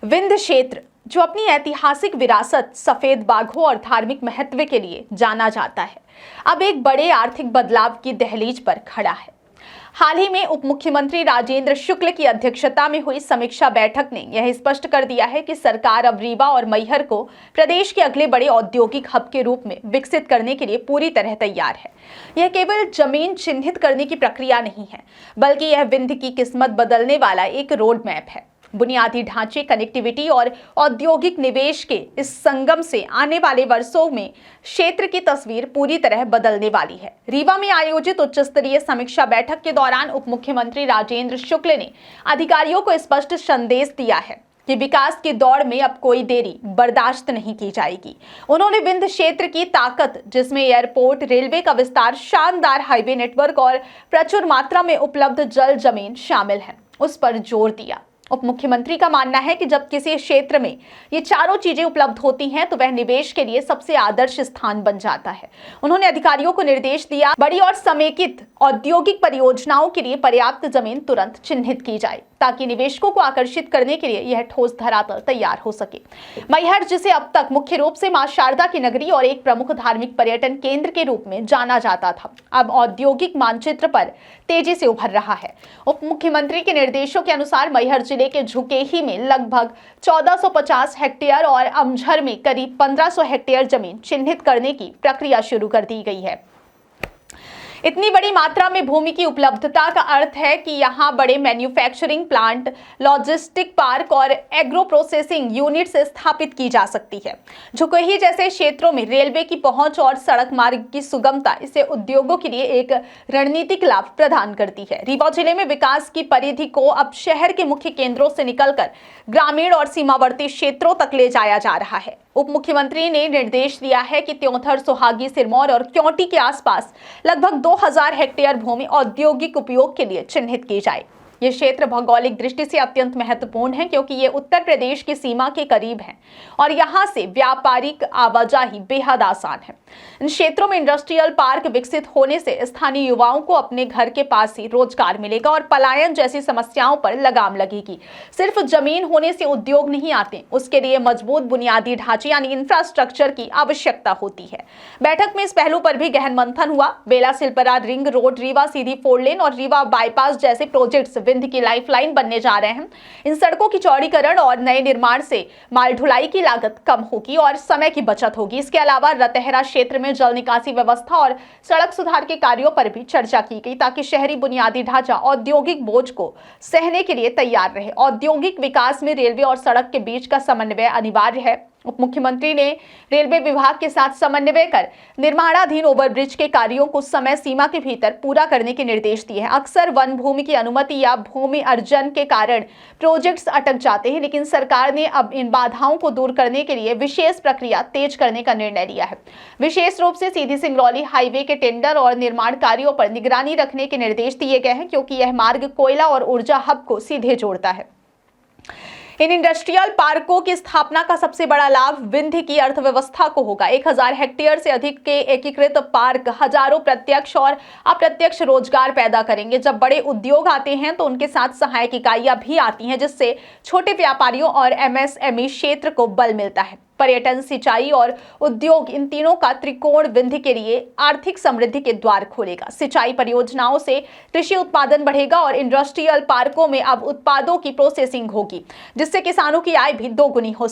विंध्य क्षेत्र जो अपनी ऐतिहासिक विरासत, सफेद बाघों और धार्मिक महत्व के लिए जाना जाता है, अब एक बड़े आर्थिक बदलाव की दहलीज पर खड़ा है। हाल ही में उप मुख्यमंत्री राजेंद्र शुक्ल की अध्यक्षता में हुई समीक्षा बैठक ने यह स्पष्ट कर दिया है कि सरकार अब रीवा और मैहर को प्रदेश के अगले बड़े औद्योगिक हब के रूप में विकसित करने के लिए पूरी तरह तैयार है। यह केवल जमीन चिन्हित करने की प्रक्रिया नहीं है, बल्कि यह विंध्य की किस्मत बदलने वाला एक रोड मैप है। बुनियादी ढांचे, कनेक्टिविटी और औद्योगिक निवेश के इस संगम से आने वाले वर्षों में क्षेत्र की तस्वीर पूरी तरह बदलने वाली है। रीवा में आयोजित उच्च स्तरीय समीक्षा बैठक के दौरान उप मुख्यमंत्री राजेंद्र शुक्ल ने अधिकारियों को स्पष्ट संदेश दिया है कि विकास की दौड़ में अब कोई देरी बर्दाश्त नहीं की जाएगी। उन्होंने विंध्य क्षेत्र की ताकत, जिसमें एयरपोर्ट, रेलवे का विस्तार, शानदार हाईवे नेटवर्क और प्रचुर मात्रा में उपलब्ध जल जमीन शामिल है, उस पर जोर दिया। उप मुख्यमंत्री का मानना है कि जब किसी क्षेत्र में ये चारों चीजें उपलब्ध होती हैं, तो वह निवेश के लिए सबसे आदर्श स्थान बन जाता है। उन्होंने अधिकारियों को निर्देश दिया, बड़ी और समेकित औद्योगिक परियोजनाओं के लिए पर्याप्त जमीन तुरंत चिन्हित की जाए, ताकि निवेशकों को आकर्षित करने के लिए यह ठोस धरातल तैयार हो सके। मैहर, जिसे अब तक मुख्य रूप से मां शारदा की नगरी और एक प्रमुख धार्मिक पर्यटन केंद्र के रूप में जाना जाता था, अब औद्योगिक मानचित्र पर तेजी से उभर रहा है। उप मुख्यमंत्री के निर्देशों के अनुसार मैहर जिले के झुकेही में लगभग 1450 हेक्टेयर और अमझर में करीब 1500 हेक्टेयर जमीन चिन्हित करने की प्रक्रिया शुरू कर दी गई है। इतनी बड़ी मात्रा में भूमि की उपलब्धता का अर्थ है कि यहाँ बड़े मैन्युफैक्चरिंग प्लांट, लॉजिस्टिक पार्क और एग्रो प्रोसेसिंग यूनिट्स स्थापित की जा सकती है। झुकेही जैसे क्षेत्रों में रेलवे की पहुंच और सड़क मार्ग की सुगमता इसे उद्योगों के लिए एक रणनीतिक लाभ प्रदान करती है। रीवा जिले में विकास की परिधि को अब शहर के मुख्य केंद्रों से निकलकर ग्रामीण और सीमावर्ती क्षेत्रों तक ले जाया जा रहा है। उप मुख्यमंत्री ने निर्देश दिया है कि त्योंथर, सोहागी, सिरमौर और क्योंटी के आसपास लगभग 2000 हेक्टेयर भूमि औद्योगिक उपयोग के लिए चिन्हित की जाए। ये क्षेत्र भौगोलिक दृष्टि से अत्यंत महत्वपूर्ण है, क्योंकि ये उत्तर प्रदेश की सीमा के करीब है और यहाँ से व्यापारिक आवाजाही बेहद आसान है। इन क्षेत्रों में इंडस्ट्रियल पार्क विकसित होने से स्थानीय युवाओं को अपने घर के पास ही रोजगार मिलेगा और पलायन जैसी समस्याओं पर लगाम लगेगी। सिर्फ जमीन होने से उद्योग नहीं आते, उसके लिए मजबूत बुनियादी ढांचे यानी इंफ्रास्ट्रक्चर की आवश्यकता होती है। बैठक में इस पहलू पर भी गहन मंथन हुआ। बेला सिलपरा रिंग रोड, रीवा सीधी 4 लेन और रीवा बाईपास जैसे प्रोजेक्ट्स विंध्य की लाइफलाइन बनने जा रहे हैं। इन सड़कों की चौड़ीकरण और नए निर्माण से माल ढुलाई की लागत कम होगी और समय की बचत होगी। इसके अलावा रतहरा क्षेत्र में जल निकासी व्यवस्था और सड़क सुधार के कार्यों पर भी चर्चा की गई, ताकि शहरी बुनियादी ढांचा औद्योगिक बोझ को सहने के लिए तैयार रहे। औद्योगिक विकास में रेलवे और सड़क के बीच का समन्वय अनिवार्य है। उप मुख्यमंत्री ने रेलवे विभाग के साथ समन्वय कर निर्माणाधीन ओवरब्रिज के कार्यों को समय सीमा के भीतर पूरा करने के निर्देश दिए हैं। अक्सर वन भूमि की अनुमति या भूमि अर्जन के कारण प्रोजेक्ट्स अटक जाते हैं, लेकिन सरकार ने अब इन बाधाओं को दूर करने के लिए विशेष प्रक्रिया तेज करने का निर्णय लिया है। विशेष रूप से सीधी सिंगरौली हाईवे के टेंडर और निर्माण कार्यों पर निगरानी रखने के निर्देश दिए गए हैं, क्योंकि यह मार्ग कोयला और ऊर्जा हब को सीधे जोड़ता है। इन इंडस्ट्रियल पार्कों की स्थापना का सबसे बड़ा लाभ विंध्य की अर्थव्यवस्था को होगा। 1000 हेक्टेयर से अधिक के एकीकृत पार्क हजारों प्रत्यक्ष और अप्रत्यक्ष रोजगार पैदा करेंगे। जब बड़े उद्योग आते हैं तो उनके साथ सहायक इकाइयां भी आती हैं, जिससे छोटे व्यापारियों और MSME क्षेत्र को बल मिलता है। पर्यटन, सिंचाई और उद्योग, इन तीनों का त्रिकोण विंध्य के लिए आर्थिक समृद्धि के द्वार खोलेगा। सिंचाई परियोजनाओं से कृषि उत्पादन बढ़ेगा और इंडस्ट्रियल पार्कों में अब उत्पादों की प्रोसेसिंग होगी, जिससे किसानों की आय भी दोगुनी हो